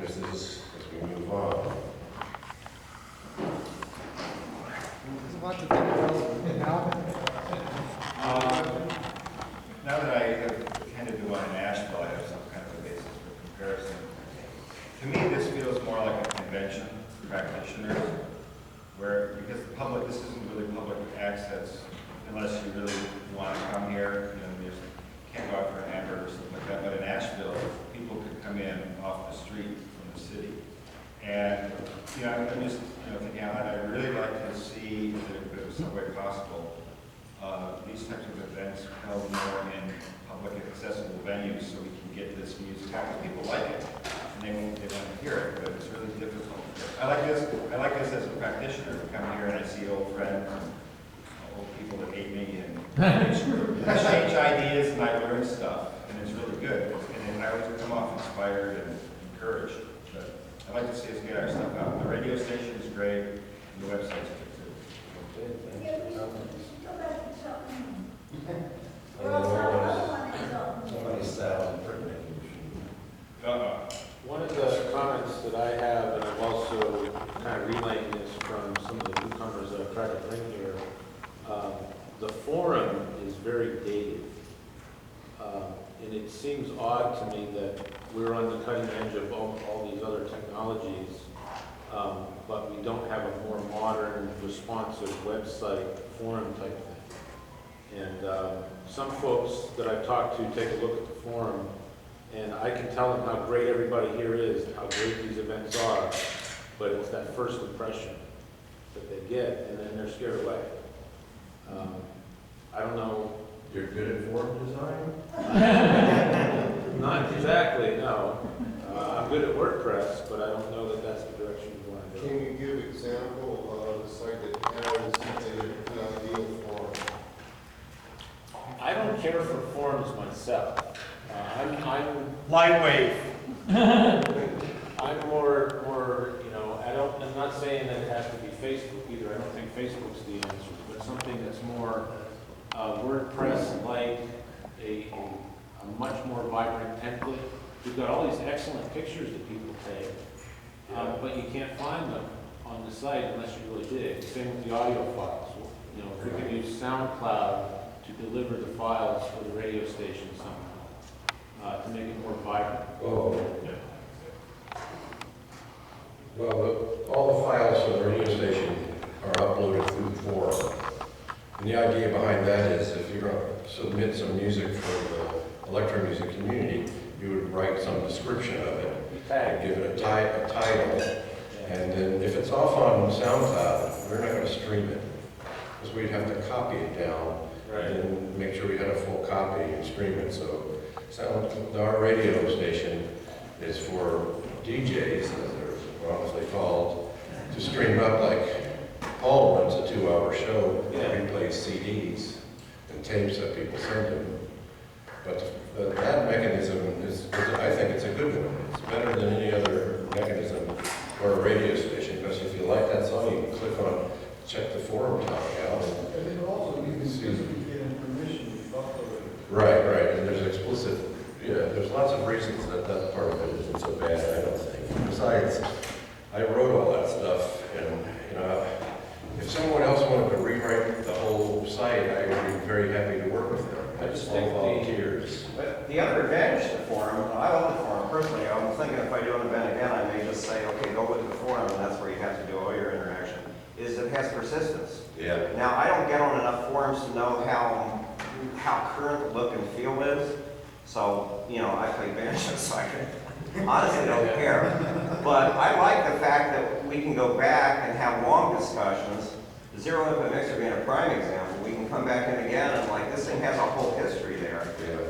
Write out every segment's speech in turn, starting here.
weaknesses as we move on. There's a lot to think about now. Now that I have tended to one in Asheville, I have some kind of a basis for comparison. To me, this feels more like a convention for practitioners, where, because the public, this isn't really public access, unless you really want to come here, you can't go out for an hamburger or something like that. But in Asheville, people could come in off the street from the city. And, I'm just, thinking, I'd really like to see, if it was some way possible, these types of events held more in public accessible venues so we can get this music out. Because people like it, and they want to hear it, but it's really difficult. I like this as a practitioner to come here and I see old friends, and old people that hate me, and exchange ideas, and I learn stuff, and it's really good. And I always come off inspired and encouraged. But I'd like to see us get our stuff out. The radio station is great, and the website's good too. Somebody's style and printmaking. One of the comments that I have, and I've also kind of relaying this from some of the newcomers that I've tried to bring here, the forum is very dated. And it seems odd to me that we're on the cutting edge of all these other technologies, but we don't have a more modern, responsive website forum type thing. And some folks that I've talked to take a look at the forum, and I can tell them how great everybody here is, how great these events are, but it's that first impression that they get, and then they're scared away. I don't know. You're good at forum design? Not exactly, no. I'm good at WordPress, but I don't know that that's the direction you want to go. Can you give example of a site that has an ideal form? I don't care for forums myself. I'm Lightweight. I'm more, I'm not saying that it has to be Facebook either. I don't think Facebook's the answer, but something that's more WordPress-like, a much more vibrant template. We've got all these excellent pictures that people take, but you can't find them on the site unless you really dig. Same with the audio files. If we can use SoundCloud to deliver the files for the radio station somehow, to make it more vibrant. Well, all the files for the radio station are uploaded through the forum. And the idea behind that is if you're going to submit some music for the electro-music community, you would write some description of it, and give it a title, and then if it's off on SoundCloud, we're not going to stream it, because we'd have to copy it down, and then make sure we had a full copy and stream it. So our radio station is for DJs, as they're honestly called, to stream up like Paul runs a 2-hour show where he plays CDs and tapes that people send him. But that mechanism I think it's a good one. It's better than any other mechanism for a radio station, because if you like that song, you can click on, check the forum topic out. And then also, you can get permission to upload it. Right, and there's explicit, there's lots of reasons that part of it isn't so bad, I don't think. Besides, I wrote all that stuff, and, if someone else wanted to rewrite the whole site, I would be very happy to work with them. I just think volunteers. But the other advantage to the forum, and I love the forum personally, I was thinking if I do an event again, I may just say, okay, go look at the forum, and that's where you have to do all your interaction, is it has persistence. Yeah. Now, I don't get on enough forums to know how current the look and feel is, so, I play banjo, so I honestly don't care. But I like the fact that we can go back and have long discussions. The Zero Input Mixer being a prime example, we can come back in again and this thing has a whole history there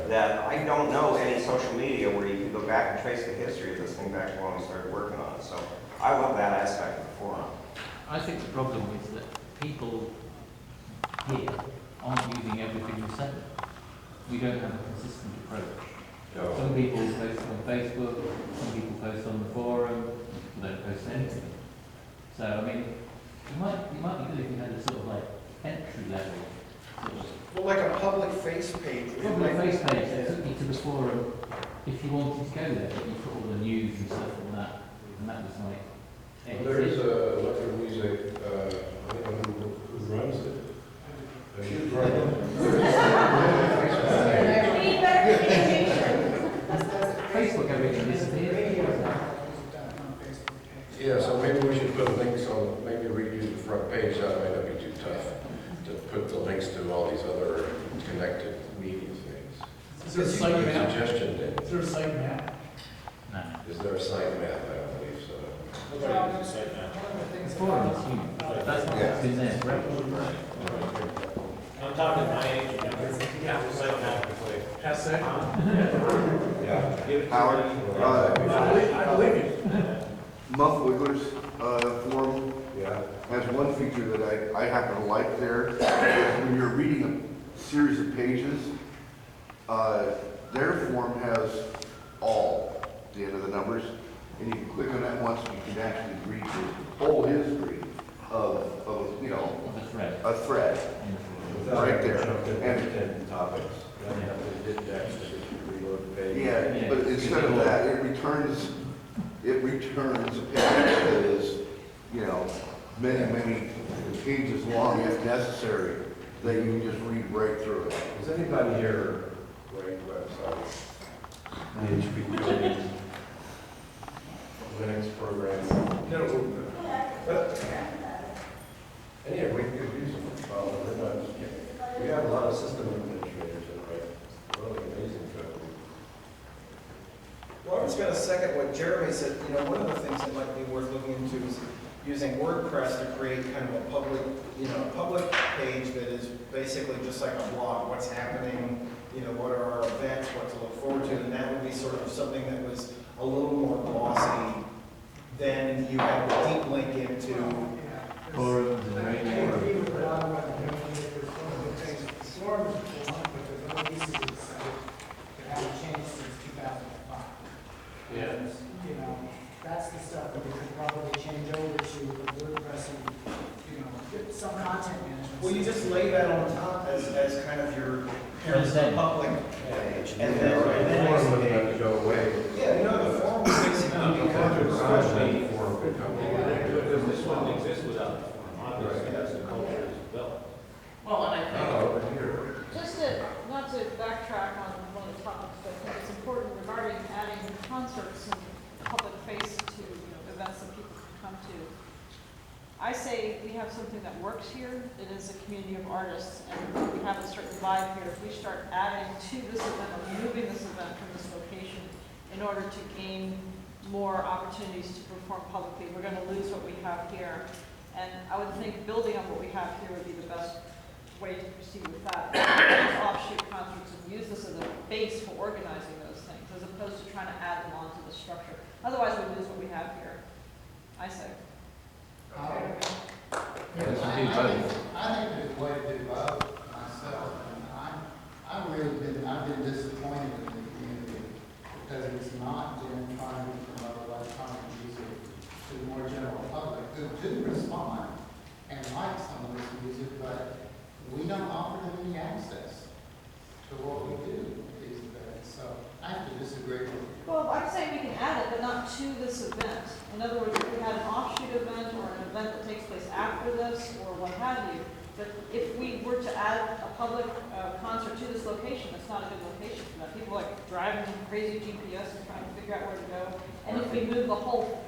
that I don't know any social media where you can go back and trace the history of this thing back to when we started working on it. So I love that aspect of the forum. I think the problem is that people here aren't using everything we say. We don't have a consistent approach. No. Some people post on Facebook, some people post on the forum, some people don't post anything. So, I mean, it might be good if you had a sort of entry level. Well, like a public face page. Public face page that took you to the forum if you wanted to go there, but you put all the news and stuff on that. Yeah, so maybe we should put links on, maybe redo the front page, that might not be too tough, to put the links to all these other connected media things. Is there a site map? Suggestion, Is there a site map? No. is there a site map? I don't believe so. The forum is huge. That's not what's been there forever. I'm talking my age, yeah, site map. Pass that? Yeah. Give it to Howard, me. I believe you. Muff Wiggler's forum Yeah. has one feature that I happen to like there. When you're reading a series of pages, their form has all at the end of the numbers, and you can click on that once, and you can actually read the whole history of you know, That's right. a thread. Right there. And topics. Then you have to hit next to reload the page. Yeah, but instead of that, it returns a page that is, you know, many pages long if necessary, that you can just read right through it. Does anybody here write websites? PHP coding, Linux programs? No. Anyway, we could use them for following. We have a lot of system administrators that write really amazing code. Well, I was going to second what Jeremy said. You know, one of the things that might be worth looking into is using WordPress to create kind of a public page that is basically just like a blog. What's happening? You know, what are our events? What to look forward to? And that would be sort of something that was a little more glossy than you have a deep link into. Forums and I radio. agree with a lot of what you're doing. There's one of the things, the storm is one, but there's other pieces of the site that haven't changed since 2005. Yeah. And, you know, that's the stuff that we could probably change over to the WordPress and, you know, get some content management. Well, you just lay that on top as kind of your parents' public page, and then Forum would have to go away. yeah, no, the forum is basically Forum could come away. Because this wouldn't exist without the forum, obviously, as the culture is developed. Well, and I Not think, over here. just not to backtrack on one of the topics, but I think it's important regarding adding concerts and public face to, events that people can come to. I say we have something that works here. It is a community of artists, and we have a certain vibe here. If we start adding to this event or moving this event from this location in order to gain more opportunities to perform publicly, we're going to lose what we have here. And I would think building on what we have here would be the best way to proceed with that. Offshoot concerts and use this as a base for organizing those things, as opposed to trying to add them onto the structure. Otherwise, we lose what we have here. I say. Yeah, I think there's a way to do both myself, and I've been disappointed in the community because it's not been trying to promote electronic music to the more general public who do respond and like some of this music, but we don't offer them any access to what we do at these events, so I have to disagree with you. Well, I'm saying we can add it, but not to this event. In other words, if we had an offshoot event or an event that takes place after this or what have you, but if we were to add a public concert to this location, it's not a good location for that. People are like driving crazy GPS and trying to figure out where to go. And if we move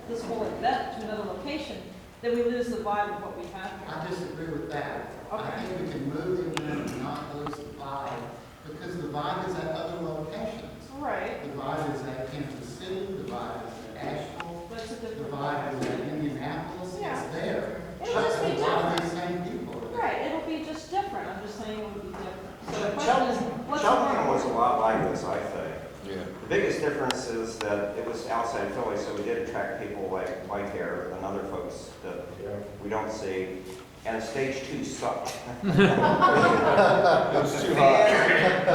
this whole event to another location, then we lose the vibe of what we have here. I disagree with that. Okay. I think we can move the event and not lose the vibe, because the vibe is at other locations. Right. The vibe is at Kansas City, the vibe is at Asheville, But it's a the different vibe is at Indianapolis, Yeah. it's there. It'll just be A lot of different. these same people are there. Right, it'll be just different. I'm just saying it would be different. So the question Cheltenham is, what's Cheltenham was a wrong? lot like this, I think. Yeah. The biggest difference is that it was outside Philly, so we did attract people like White Hair and other folks that Yeah. we don't see. And stage 2 sucked. It was too hot.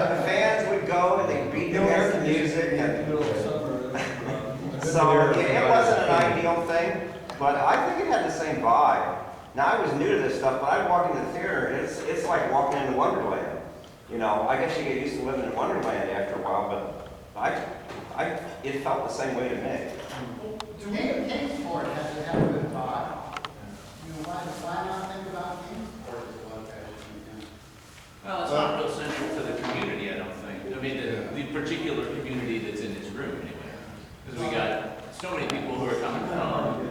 The fans would go and they'd beat against the music. And so it wasn't an ideal thing, but I think it had the same vibe. Now, I was new to this stuff, but I'd walk into the theater, and it's like walking into Wonderland. You know, I guess you get used to living in Wonderland after a while, but it felt the same way to me. Kingsport has to have a good vibe. You know, why not think about Kingsport as a location? Well, it's not real central to the community, I don't think. I mean, the particular community that's in this room anyway. Because so many people who are coming from,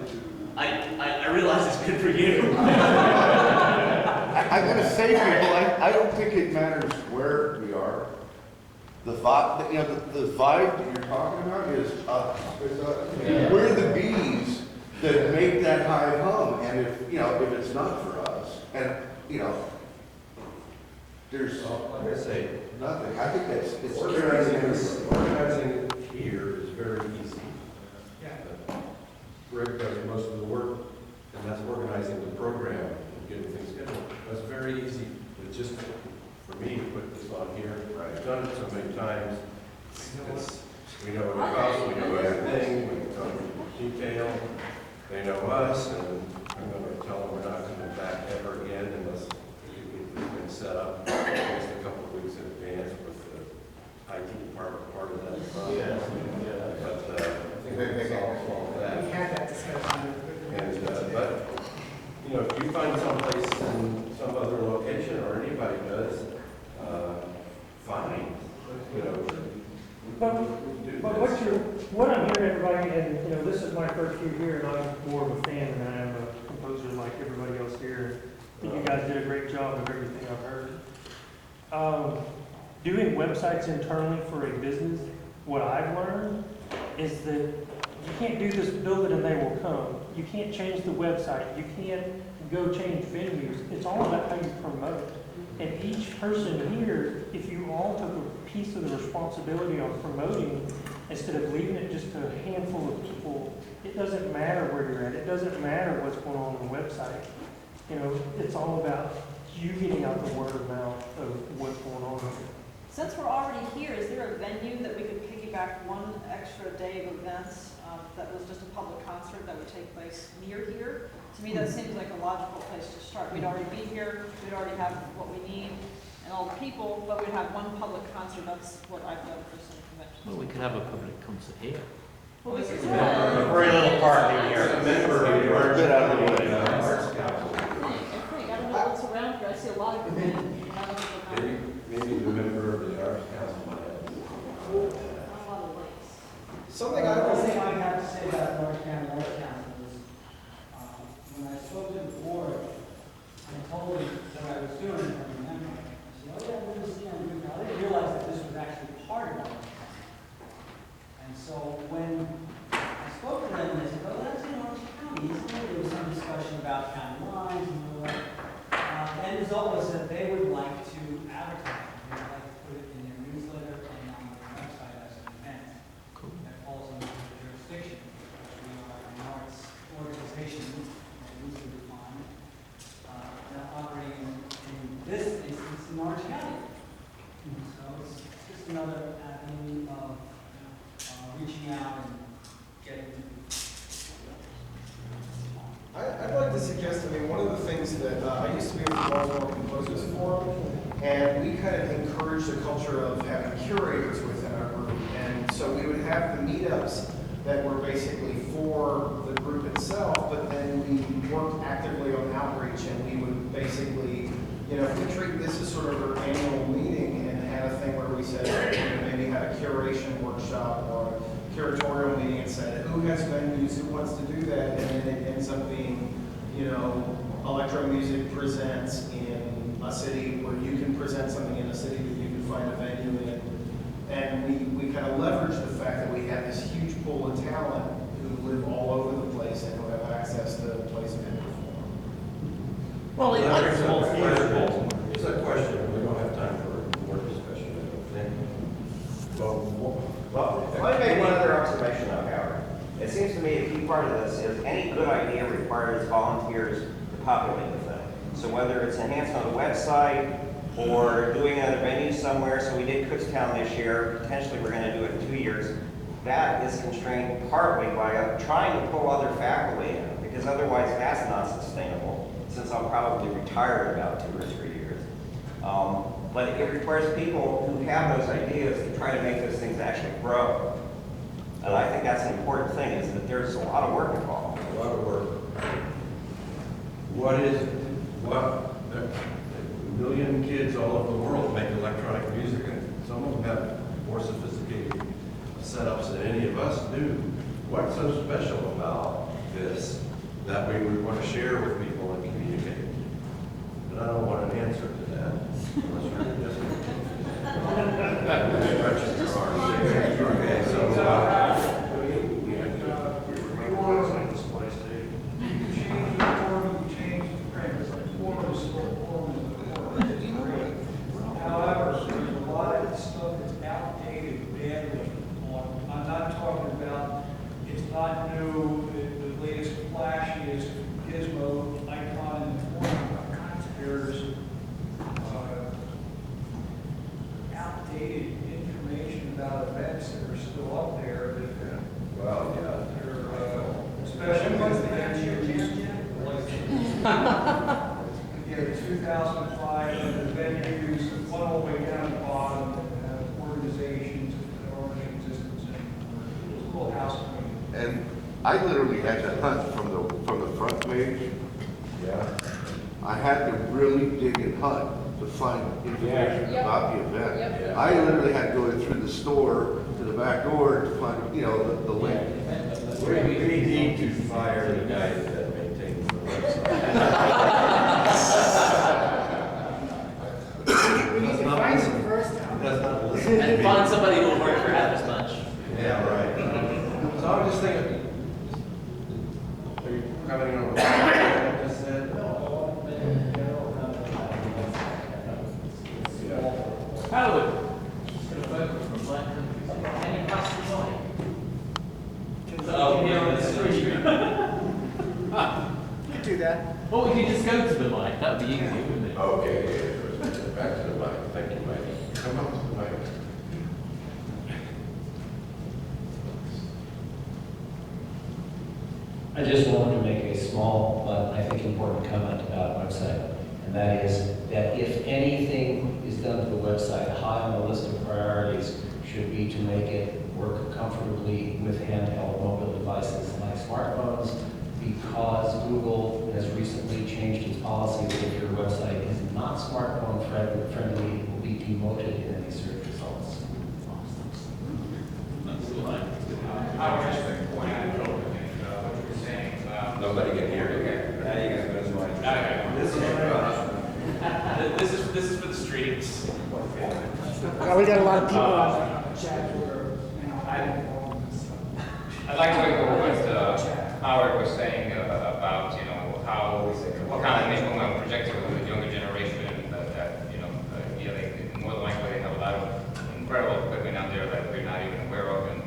I realize it's good for you. I'm gonna say, people, I don't think it matters where we are. The vibe, you know, the vibe that you're talking about is us. Yeah. We're the bees that make that hive hum, and if, you know, if it's not for us, and, you know, there's Like I say, nothing, I think it's organizing it here is very easy. Yeah. Rick does most of the work, and that's organizing the program and getting things scheduled. That's very easy. It's just for me to put this on here. I've done it so many times. We know what it costs, we know everything, we know detail. They know us, and I'm going to tell them we're not coming back ever again unless we get things set up at least a couple of weeks in advance with the IT department part of that process. But I think we can solve that. We had that discussion. And, but, you know, if you find someplace in some other location, or anybody does, fine, you know. But we can do But this. what I'm hearing everybody, and you know, this is my first year here, and I'm more of a fan than I am a composer like everybody else here. I think you guys did a great job of everything I've heard. Doing websites internally for a business, what I've learned is that you can't do this, build it and they will come. You can't change the website. You can't go change venues. It's all about how you promote. And each person here, if you all took a piece of the responsibility on promoting, instead of leaving it just to a handful of people, it doesn't matter where you're at. It doesn't matter what's going on the website. You know, it's all about you getting out the word of mouth of what's going on. Since we're already here, is there a venue that we could piggyback one extra day of events that was just a public concert that would take place near here? To me, that seems like a logical place to start. We'd already be here, we'd already have what we need and all the people, but we'd have one public concert. That's what I've done for some conventions. Well, we could have a public concert here. Well, we could A very little parking here. As a member of the Arts Get out of the way. Arts Council, I think, I don't know what's around here. I see a lot of people. maybe the member of the Arts Council might have. Not a lot of lights. Something The I only was thing I have to say about North County Arts Council is, when I spoke to the board, I told them that I was doing it, I remember, I said, oh yeah, we're just, I didn't realize that this was actually part of it. And so when I spoke to them, they said, oh, that's in Orange County, isn't it? There was some discussion about county lines and all that. The end result was that they would like to advertise, they would like to put it in their newsletter and on their website as an event. Cool. That falls under the jurisdiction. We are an arts organization, that needs to define, that operating in this instance in Orange County. So it's just another avenue of reaching out and getting to. I'd like to suggest, one of the things that I used to be with the Baltimore Composers Forum, and we kind of encouraged a culture of having curators within our group. And so we would have the meetups that were basically for the group itself, but then we worked actively on outreach, and we would basically, if we treat this as sort of our annual meeting and had a thing where we said, maybe had a curation workshop or a curatorial meeting and said, who has venues, who wants to do that? And then it ends up being, electro-music presents in a city where you can present something in a city that you can find a venue in. And we kind of leverage the fact that we have this huge pool of talent who live all over the place and who have access to a place to perform. Well, It's it's a all question. It's a question. We don't have time for more discussion, I don't think. Well, let me make one other observation though, Howard. It seems to me a key part of this is any good idea requires volunteers to populate the thing. So whether it's enhancement of the website or doing another venue somewhere, so we did Kutztown this year, potentially we're gonna do it in 2 years, that is constrained partly by trying to pull other faculty in, because otherwise that's not sustainable, since I'll probably retire in about 2 or 3 years. But it requires people who have those ideas to try to make those things actually grow. And I think that's an important thing, is that there's a lot of work involved. A lot of work. A million kids all over the world make electronic music, and some of them have more sophisticated setups than any of us do. what's so special about this that we would want to share with people and communicate? And I don't want an answer to that. Unless you're just okay, so, We want to like this place, too. You change the form, you change the premise, the form is still form is the form. It's great. However, there's a lot of stuff that's outdated badly. I'm not talking about, it's not new, the latest flashiest gizmo icon in the form. There's outdated information about events that are still up there that well, yeah. especially with the events you used, like, 2005, the venues, one all the way down the bottom, that have organizations that aren't in existence anymore. It was a little house cleaning. And I literally had to hunt from the front page. Yeah. I had to really dig and hunt to find information Yep. about the event. Yep. I literally had to go through the store to the back door to find, the link. We need to fire the guys that maintain the website. We need to find some first time. That's not listening. And find somebody who will work for half as much. Yeah, right. So I was just thinking, are you commenting on what I just said? Howard, just going to vote from black countries. Any plastic on Oh, yeah, on the street. You can do that. Or we could just go to the mic, that would be easier, wouldn't it? Okay, back to the mic. Thank you, Mike. Come up to the mic. I just wanted to make a small, but I think important comment about the website. And that is that if anything is done to the website, high on the list of priorities should be to make it work comfortably with handheld mobile devices like smartphones, because Google has recently changed its policy that if your website is not smartphone friendly, it will be demoted in any search results. I would just like to point out, what you were saying. Nobody can hear you. Now you guys go to my. This is for the streets. We got a lot of people on the chat where, I didn't know this. I'd like to echo what Howard was saying about, how, what kind of mission projected with the younger generation, that they more than likely they have a lot of incredible equipment out there that we're not even aware of, and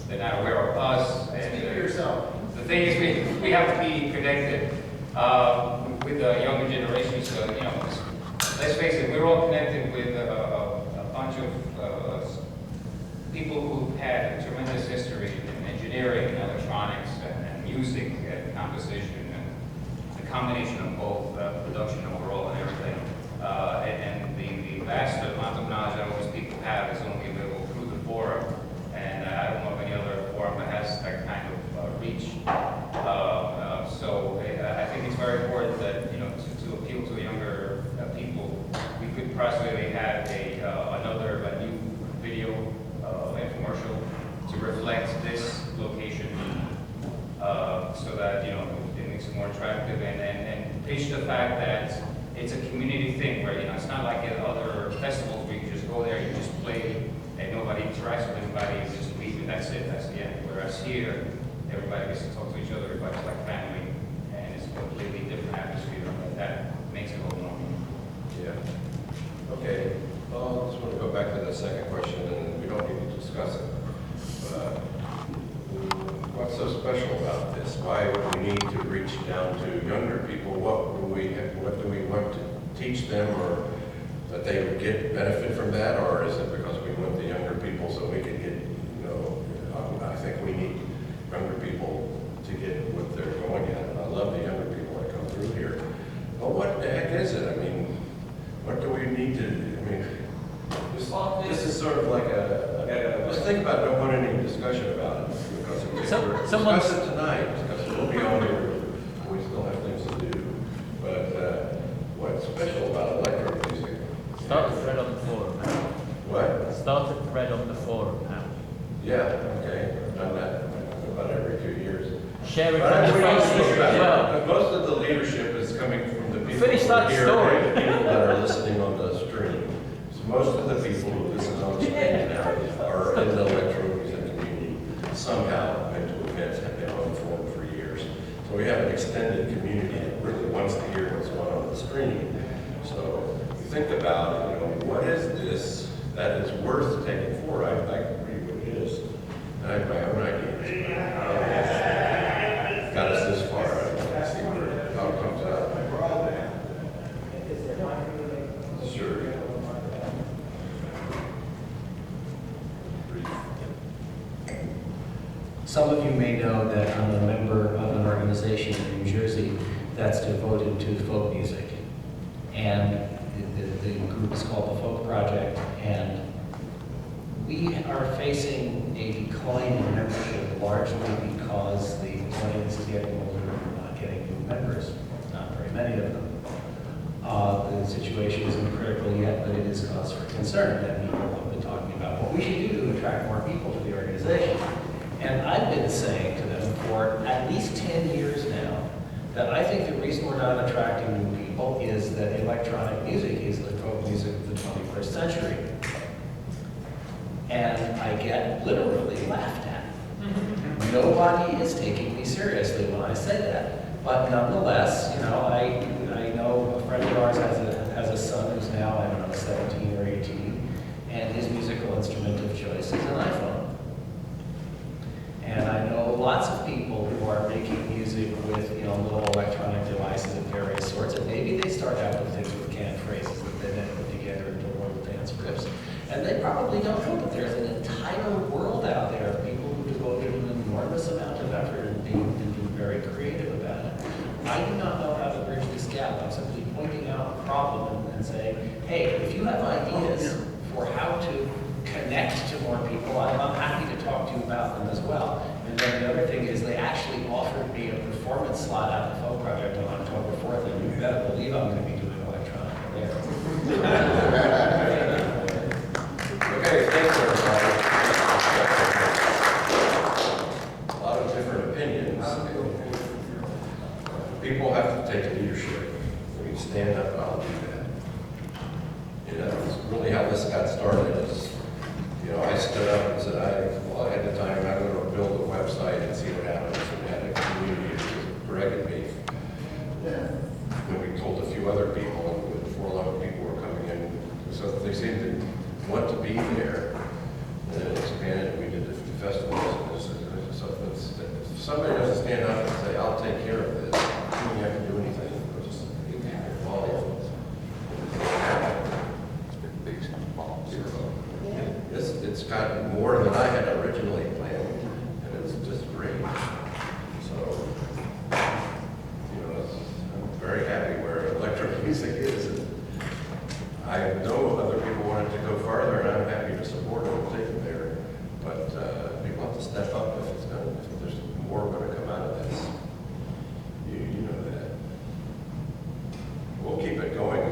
they're not aware of us. And, Speak for yourself. The thing is, we have to be connected with the younger generation. So, let's face it, we're all connected with a bunch of people who've had a tremendous history in engineering and electronics and music and composition and the combination of both production overall and everything. And the vast amount of knowledge that all these people have is only available through the forum. And I don't know of any other forum that has that kind of reach. So I think it's very important that, to appeal to younger people, we could possibly have a new video infomercial to reflect this location, so that, it makes it more attractive, and pitch the fact that it's a community thing where, it's not like at other festivals where you just go there, you just play, and nobody interacts with anybody, you just leave and that's it, that's the end. Whereas here, everybody gets to talk to each other, everybody's like family, and it's a completely different atmosphere, but that makes it a little more. Yeah. Okay. Well, I just want to go back to the second question, and we don't need to discuss it. What's so special about this? Why would we need to reach down to younger people? What do we want to teach them, or that they would get benefit from that, or is it because we want the younger people so we can get, I think we need younger people to get what they're going at. I love the younger people that come through here. But what the heck is it? I mean, what do we need to, this is sort of like let's think about, don't want any discussion about it, because if we discuss it tonight, because we'll be on here, we still have things to do. But what's special about electro-music? Start a thread on the forum now. What? Start a thread on the forum now. Yeah, okay, I've done that about every share it But on I the think we Facebook think about as it. well. But most of the leadership is coming from the people Finish who that are here story. and the people that are listening on the stream. So most of the people who listen on the stream now are in the electro-music community. Somehow went to events, have been on the forum for years. So we have an extended community that really wants to hear what's going on the stream. So you think about it, what is this that is worth taking forward? I agree with it is. And I have my own ideas. Got us this far. I want to see how it comes out. Sure. Some of you may know that I'm a member of an organization in New Jersey that's devoted to folk music. And the group is called the Folk Project, and we are facing a decline in membership largely because the audience is getting older and we're not getting new members, not very many of them. The situation isn't critical yet, but it is cause for concern that people have been talking about what we should do to attract more people to the organization. And I've been saying to them for at least 10 years now that I think the reason we're not attracting new people is that electronic music is the folk music of the 21st century. And I get literally laughed at. Nobody is taking me seriously when I say that. But nonetheless, I know a friend of ours has a son who's now, I don't know, 17 or 18, and his musical instrument of choice is an iPhone. And I know lots of people who are making music with, little electronic devices of various sorts, and maybe they start out with things with canned phrases that they then put together into little dance riffs. And they probably don't know, but there's an entire world out there of people who devoted an enormous amount of effort and being very creative about it. I do not know how to bridge this gap. I'm simply pointing out a problem and saying, hey, if you have ideas for how to connect to more people, I'm happy to talk to you about them as well. And then the other thing is they actually offered me a performance slot at the Folk Project on October 4th, and you better believe I'm going to be doing electronic there. Okay, thanks everybody. A lot of different opinions. People have to take leadership. We can stand up, I'll do that. It's really how this got started is, I stood up and said, I had the time, I'm going to build a website and see what happens. And had a community that corrected me. And we told a few other people, and before a lot of people were coming in, so they seemed to want to be there. And it expanded, we did the festivals. So if somebody doesn't stand up and say, I'll take care of this, you don't have to do anything. Just follow. It's gotten more than I had originally planned, and it's just great. So, I'm very happy where electric music is. And I know other people wanted to go farther, and I'm happy to support them and take them there. But people have to step up if there's more going to come out of this. You know that. We'll keep it going.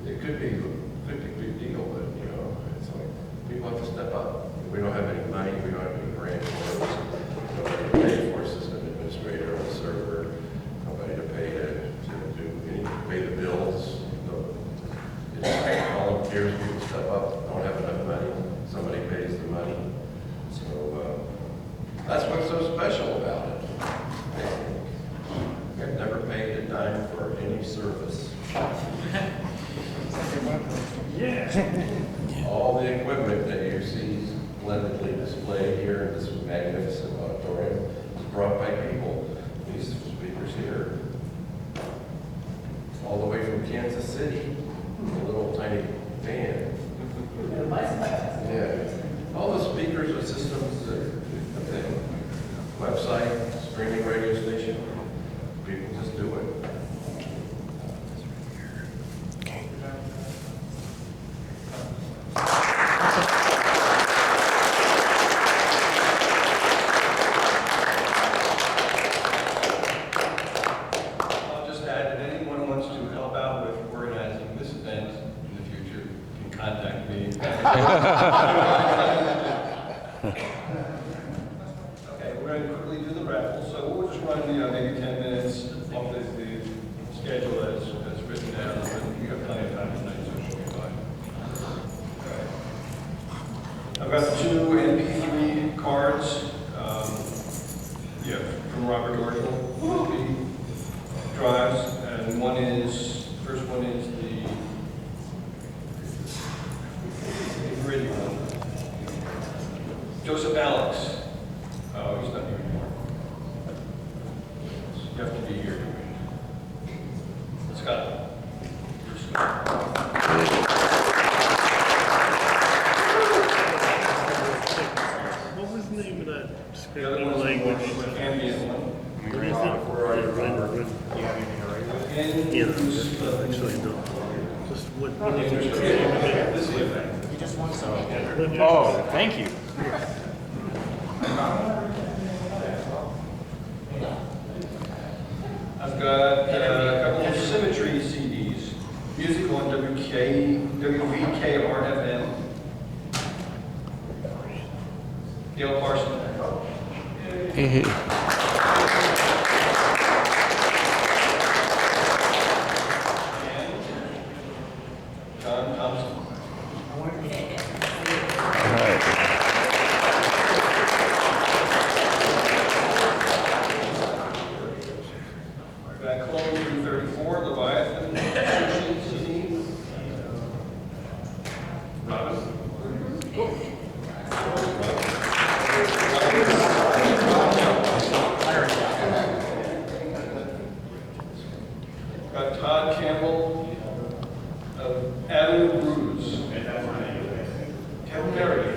It could be a big deal, but it's like people have to step up. We don't have any money, we don't have any grant for it. Nobody to pay for system administrator on the server, nobody to pay pay the bills. Volunteers, people step up, don't have enough money, somebody pays the money. So that's what's so special about it. I've never paid a dime for any service. All the equipment that you see splendidly displayed here in this magnificent auditorium is brought by people. These speakers here, all the way from Kansas City, a little tiny van. Yeah, all the speakers and systems, website, streaming radio station, people just do it. we're going to quickly do the raffle, so we'll just run, maybe 10 minutes off the schedule as written down, and we have plenty of time tonight, so it should be fine. I've got 2 MP3 cards, from Robert Orgel, USB drives, and first one is the gritty one. Joseph Alex. Oh, he's not here anymore. You have to be here. Scott. You're Scott. What was the name of that The other one's language? the ambient one. What is it? Yeah, actually, no. Just what is the name of it? This is it. Oh, thank you. I've got a couple of Symmetry CDs. Music on WVKR-FM. Dale Parson. And John Thompson. I've got Clone 234, Leviathan, CD. Robin. Got Todd Campbell of Avenue Brews. Kevin Merritt.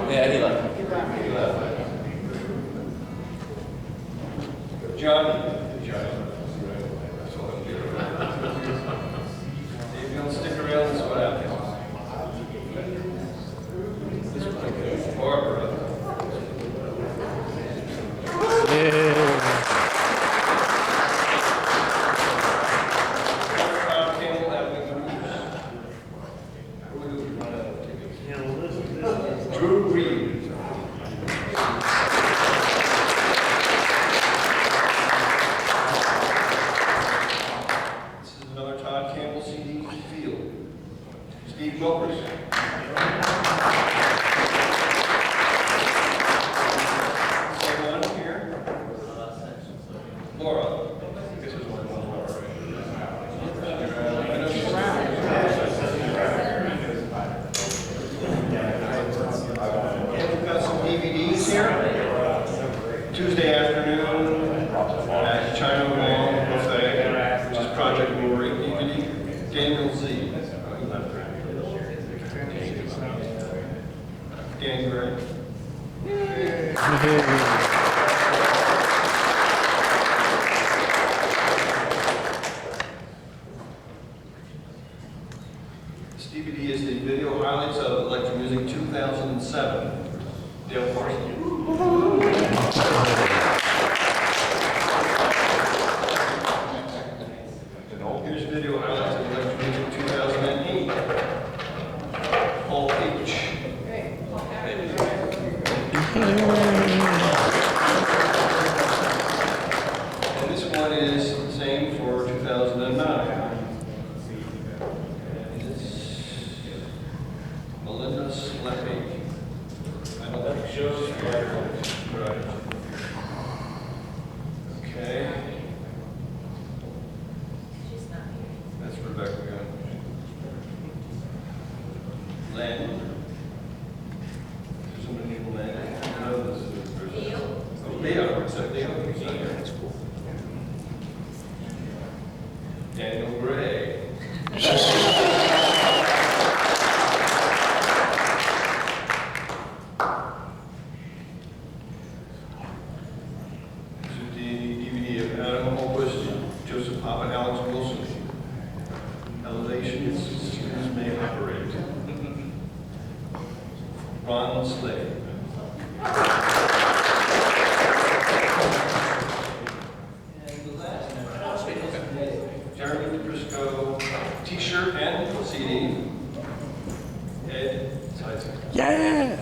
Yeah, he left. He left. Johnny. If you don't stick around, this is what happens. Barbara. Tom Campbell, Avenue Brews. Drew Reed. This is another Todd Campbell CD, Field. Steve Mopers. Same one here. Laura. This is one of Laura. I know she's and we've got some DVDs here. Tuesday afternoon at China Wall Buffet, which is Project Glory DVD. Daniel Z. Dan Gray. This DVD is the video highlights of electro-music 2007. Dale Parson. Here's video highlights of electro-music 2008. Paul H. And this one is the same for 2009. Melinda Sleppy. I don't think she's here. Right. Okay. That's Rebecca Gunn. Len. There's somebody named Len. I know this is Leo. Oh, Leo. Is that Leo? He's not here. That's cool. Daniel Gray. This is the DVD of Adam Holquist, Joseph Pop, and Alex Wilson. Elevations, students may operate. Ron Slade. And the last one, Jeremy Briscoe, T-shirt and CD. Ed Seitzer. Yeah!